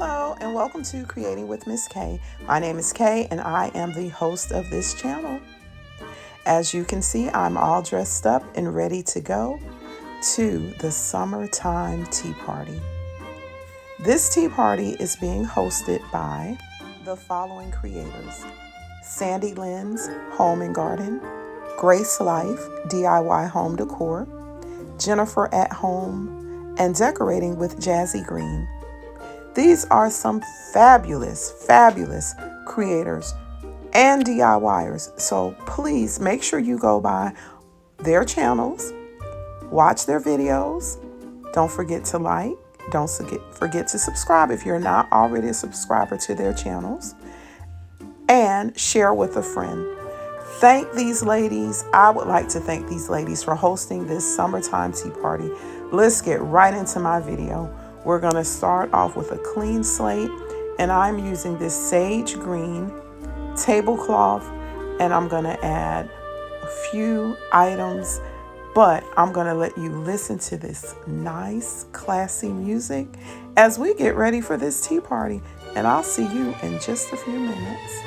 Hello and welcome to Creating with Miss K. My name is Kay and I am the host of this channel. As you can see, I'm all dressed up and ready to go to the summertime tea party. This tea party is being hosted by the following creators: SANDYLYNN'S Home and Garden, Grace Life DIY Home Decor, Jennifer at Home, and Decorating with JAZIGREEN. These are some fabulous creators and DIYers. So please make sure you go by their channels, watch their videos. Don't forget to like, don't forget to subscribe if you're not already a subscriber to their channels, and share with a friend. Thank these ladies. I would like to thank these ladies for hosting this summertime tea party. Let's get right into my video. We're going to start off with a clean slate, and I'm using this sage green tablecloth, and I'm going to add a few items, but I'm going to let you listen to this nice, classy music as we get ready for this tea party, and I'll see you in just a few minutes.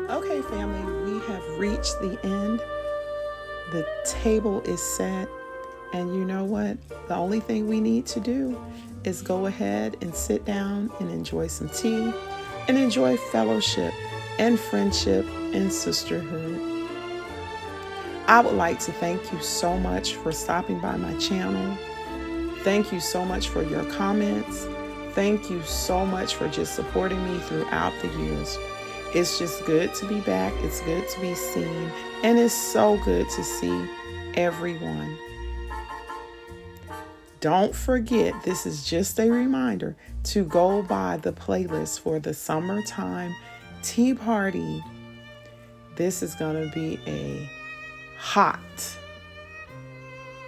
Okay, family, we have reached the end. The table is set, and you know what? The only thing we need to do is go ahead and sit down and enjoy some tea and enjoy fellowship and friendship and sisterhood. I would like to thank you so much for stopping by my channel. Thank you so much for your comments. Thank you so much for just supporting me throughout the years. It's just good to be back. It's good to be seen. And it's so good to see everyone. Don't forget, this is just a reminder to go by the playlist for the summertime tea party. This is going to be a hot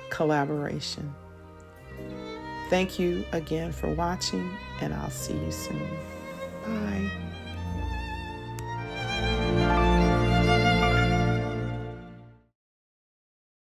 collaboration. Thank you again for watching, and I'll see you soon. Bye.